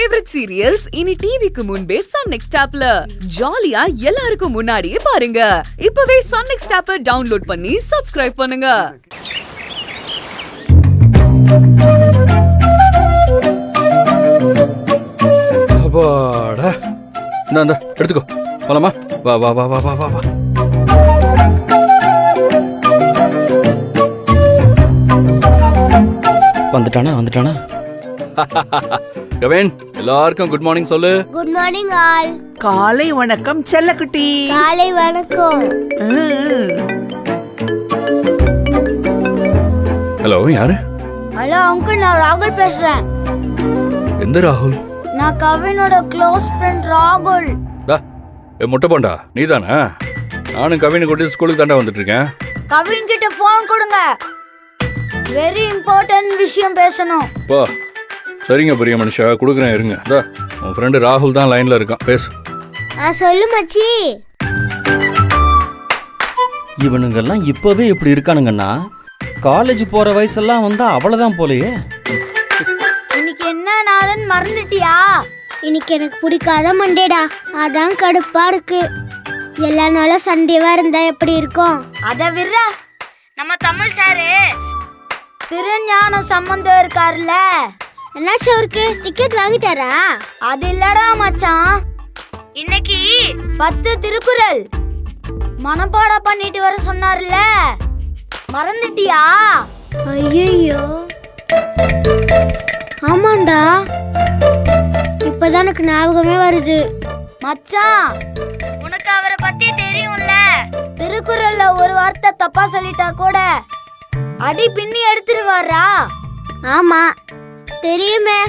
Favourite serials இனி டிவிக்கு முன்பே சன் நெக்ஸ்ட் ஆப்ல ஜாலியா எல்லாருக்கும் முன்னாடியே பாருங்க. இப்பவே சன் நெக்ஸ்ட் ஆப்பை டவுன்லோட் பண்ணி சப்ஸ்கிரைப் பண்ணுங்க. அப்பாடா, இந்த எடுத்துக்கோ, போலாமா? வா வா வா வா வா வா வா. வந்துட்டானா கவின், எல்லாருக்கும் குட் மார்னிங் சொல்லு. Good morning all. காலை வணக்கம் செல்லக்குட்டி. காலை வணக்கம். ஹலோ, யாரு? ஹலோ அங்கிள், நான் ராகுல் பேசுறேன். எந்த ராகுல்? நான் கவினோட க்ளோஸ் ஃப்ரெண்ட் ராகுல். முட்டை போண்டா, நீதானா? நானும் கவினை கூட்டி ஸ்கூலுக்கு தாண்டா வந்துட்டு இருக்கேன். கவின் கிட்ட ஃபோன் கொடுங்க, வெரி இம்பார்ட்டன்ட் விஷயம் பேசணும். பா, சரிங்க பெரிய மனுஷா, கொடுக்குறேன் இருங்க. உன் ஃப்ரெண்டு ராகுல் தான் லைன்ல இருக்கான், பேசு. சொல்லு மச்சி. இவனுங்கெல்லாம் இப்பவே இப்படி இருக்கானுங்கன்னா காலேஜ் போற வயசெல்லாம் வந்தா அவ்வளவுதான் போலயே. இன்னைக்கு என்ன நாளன்னு மறந்துட்டியா? இன்னைக்கு எனக்கு பிடிக்காத மண்டேடா, அதான் கடுப்பா இருக்கு. எல்லா நாளும் சண்டேவா இருந்தா எப்படி இருக்கும்? அத விடுற, நம்ம தமிழ் சாரு திருஞான சம்பந்தம் இருக்காருல்ல, என்னாச்சு அவருக்கு? டிக்கெட் வாங்கிட்டாரா? அது இல்லடா மச்சான், இன்னைக்கு 10 திருக்குறள் மனப்பாடம் பண்ணிட்டு வர சொன்னார்ல, மறந்துட்டியா? ஐயோ, ஆமாண்டா, இப்பதான் எனக்கு ஞாபகமே வருது. மச்சான், உனக்கு அவரை பத்தி தெரியும்ல, திருக்குறள்ல ஒரு வார்த்தை தப்பா சொல்லிட்டா கூட அடி பின்னி எடுத்துருவாரா? ஆமா தெரியுமே,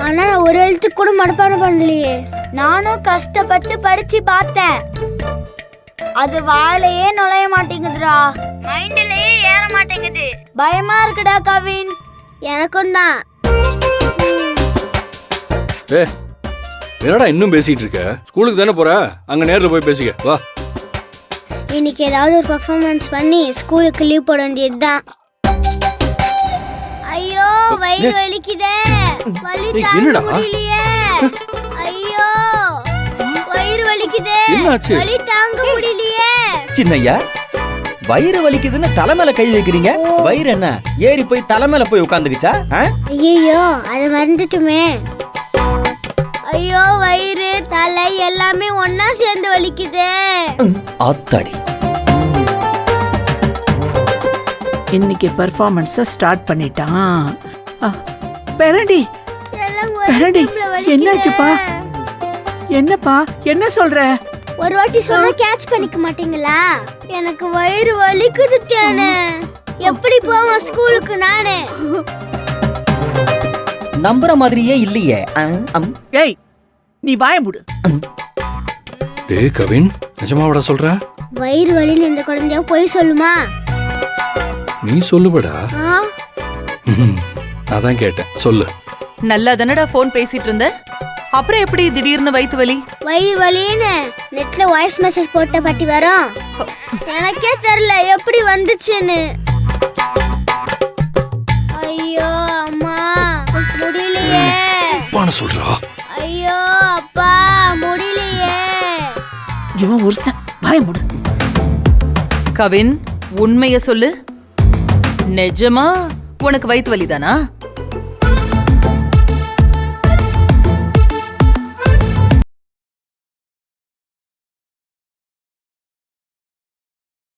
ஆனா நான் ஒரு எழுத்து கூட மனப்பாடம் பண்ணலையே. நானும் கஷ்டப்பட்டு படிச்சு பார்த்தேன், அது வாயிலேயே நுழைய மாட்டேங்குதுடா, மைண்ட்லயே ஏற மாட்டேங்குது. பயமா இருக்குடா கவின். எனக்கும் தான். என்னடா இன்னும் பேசிட்டு இருக்க? ஸ்கூலுக்கு தானே போற, அங்க நேர்ல போய் பேசிக்க வா. இன்னைக்கு ஏதாவது ஒரு பெர்ஃபார்மன்ஸ் பண்ணி ஸ்கூலுக்கு லீவ் போட வேண்டியதுதான். ஐயோ, வயிறு வலிக்குதே, வலி தாங்க முடியலையே. ஐயோ, வயிறு வலிக்குதே, வலி தாங்க முடியலையே. சின்னையா, வயிறு வலிக்குதுன்னு தலை மேல கை வைக்கிறீங்க. வயிறு என்ன ஏறி போய் தலை மேல போய் உட்காந்துக்குச்சா? ஐயோ, அதை மறந்துட்டுமே. ஐயோ, வயிறு தலை எல்லாமே ஒன்னா சேர்ந்து வலிக்குதே. ஆத்தாடி, இன்னைக்கு பெர்ஃபார்மன்ஸ ஸ்டார்ட் பண்ணிட்டான். பெரடி, என்னாச்சுப்பா? என்னப்பா, என்ன சொல்ற? ஒரு வாட்டி சொன்னா கேட்ச் பண்ணிக்க மாட்டீங்களா? எனக்கு வயிறு வலிக்குது தேனே, எப்படி போவேன் ஸ்கூலுக்கு நானே? நம்புற மாதிரியே இல்லையே. ஏய், நீ வாய மூடு. டேய் கவின், நிஜமாவடா சொல்ற? வயிறு வலின்னு இந்த குழந்தைய போய் சொல்லுமா? நீ சொல்லுவடா. அதான் கேட்டேன், சொல்லு. நல்லா தானடா போன் பேசிட்டு இருந்த, அப்புறம் எப்படி திடீர்னு வயித்து வலி? வயிறு வலின்னு நெட்ல வாய்ஸ் மெசேஜ் போட்ட பட்டி வரும், எனக்கே தெரியல எப்படி வந்துச்சுன்னு. ஐயோ அம்மா, முடியலையே. பான சொல்றா. ஐயோ அப்பா, முடியலையே. இவன் ஒருத்தன், வாய மூடு. கவின், உண்மைய சொல்லு, நிஜமா உனக்கு வயித்து வலிதானா?